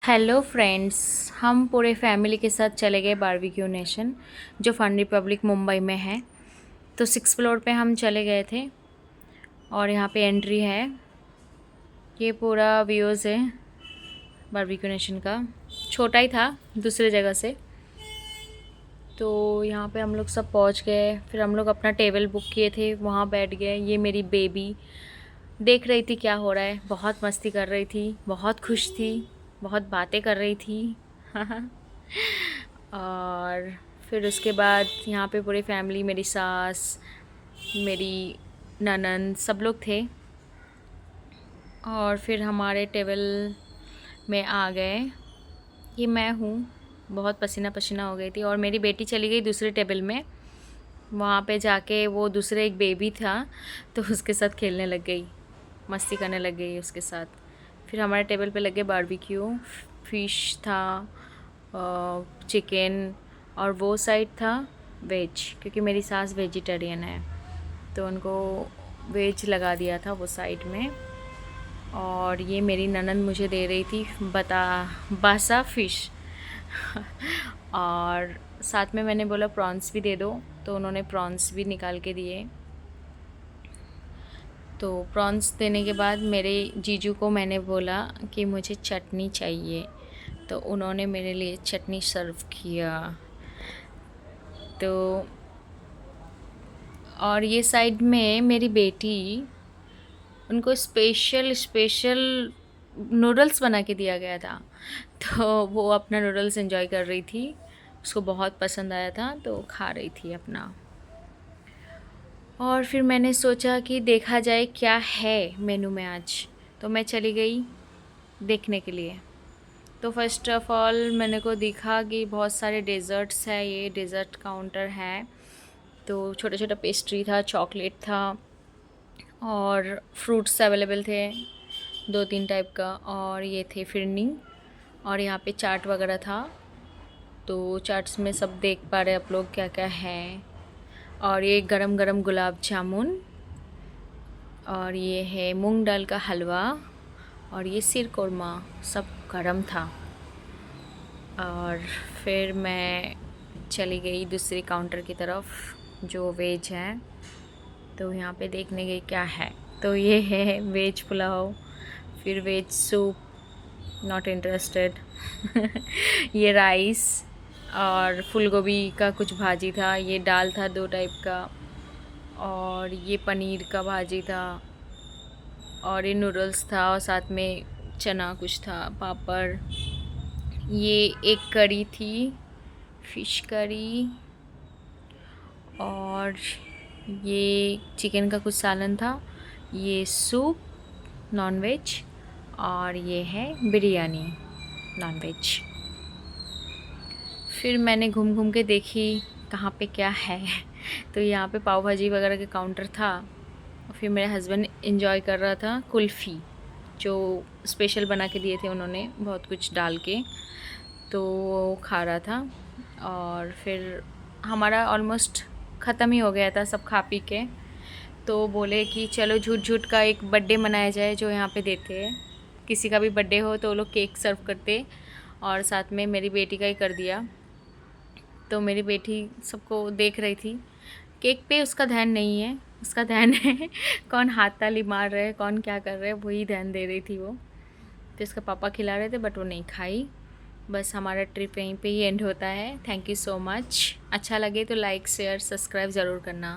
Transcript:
Hello friends, हम पूरे family के साथ चले गए बारबेक्यू नेशन जो फन रिपब्लिक मुंबई में है। तो 6 फ्लोर पे हम चले गए थे और यहाँ पे एंट्री है। ये पूरा व्यूज़ है बारबेक्यू नेशन का। छोटा ही था दूसरे जगह से। तो यहाँ पे हम लोग सब पहुँच गए। फिर हम लोग अपना टेबल बुक किए थे, वहाँ बैठ गए। ये मेरी बेबी देख रही थी क्या हो रहा है, बहुत मस्ती कर रही थी, बहुत खुश थी, बहुत बातें कर रही थी। और फिर उसके बाद यहाँ पे पूरी फैमिली, मेरी सास, मेरी ननंद, सब लोग थे। और फिर हमारे टेबल में आ गए। ये मैं हूँ, बहुत पसीना पसीना हो गई थी। और मेरी बेटी चली गई दूसरे टेबल में। वहाँ पे जाके वो दूसरे एक बेबी था तो उसके साथ खेलने लग गई, मस्ती करने लग गई उसके साथ। फिर हमारे टेबल पे लगे बारबेक्यू, फ़िश था, चिकन, और वो साइड था वेज, क्योंकि मेरी सास वेजिटेरियन है तो उनको वेज लगा दिया था वो साइड में। और ये मेरी ननंद मुझे दे रही थी बासा फ़िश। और साथ में मैंने बोला प्रॉन्स भी दे दो, तो उन्होंने प्रॉन्स भी निकाल के दिए। तो प्रॉन्स देने के बाद मेरे जीजू को मैंने बोला कि मुझे चटनी चाहिए, तो उन्होंने मेरे लिए चटनी सर्व किया। तो और ये साइड में मेरी बेटी, उनको स्पेशल स्पेशल नूडल्स बना के दिया गया था, तो वो अपना नूडल्स एंजॉय कर रही थी। उसको बहुत पसंद आया था तो खा रही थी अपना। और फिर मैंने सोचा कि देखा जाए क्या है मेनू में आज, तो मैं चली गई देखने के लिए। तो फर्स्ट ऑफ़ ऑल मैंने को दिखा कि बहुत सारे डेज़र्ट्स है, ये डेज़र्ट काउंटर है। तो छोटा छोटा पेस्ट्री था, चॉकलेट था, और फ्रूट्स अवेलेबल थे 2-3 टाइप का। और ये थे फिरनी, और यहाँ पे चाट वगैरह था। तो चाट्स में सब देख पा रहे आप लोग क्या क्या है। और ये गरम गरम गुलाब जामुन, और ये है मूंग दाल का हलवा, और ये सिर कोरमा, सब गरम था। और फिर मैं चली गई दूसरी काउंटर की तरफ जो वेज है। तो यहाँ पे देखने गई क्या है, तो ये है वेज पुलाव, फिर वेज सूप, नॉट इंटरेस्टेड। ये राइस, और फूल गोभी का कुछ भाजी था, ये दाल था 2 टाइप का, और ये पनीर का भाजी था, और ये नूडल्स था, और साथ में चना कुछ था, पापड़। ये एक करी थी, फिश करी, और ये चिकन का कुछ सालन था, ये सूप नॉन वेज, और ये है बिरयानी नॉन वेज। फिर मैंने घूम घूम के देखी कहाँ पे क्या है। तो यहाँ पे पाव भाजी वगैरह के काउंटर था। फिर मेरे हस्बैंड एंजॉय कर रहा था कुल्फ़ी, जो स्पेशल बना के दिए थे उन्होंने बहुत कुछ डाल के, तो वो खा रहा था। और फिर हमारा ऑलमोस्ट ख़त्म ही हो गया था सब खा पी के। तो बोले कि चलो झूठ झूठ का एक बर्थडे मनाया जाए जो यहाँ पे देते हैं। किसी का भी बर्थडे हो तो वो लोग केक सर्व करते, और साथ में मेरी बेटी का ही कर दिया। तो मेरी बेटी सबको देख रही थी, केक पे उसका ध्यान नहीं है, उसका ध्यान है कौन हाथ ताली मार रहे हैं, कौन क्या कर रहे हैं, वही ध्यान दे रही थी वो। तो इसका पापा खिला रहे थे बट वो नहीं खाई। बस हमारा ट्रिप यहीं पे ही एंड होता है। Thank you so much. अच्छा लगे तो लाइक शेयर सब्सक्राइब ज़रूर करना।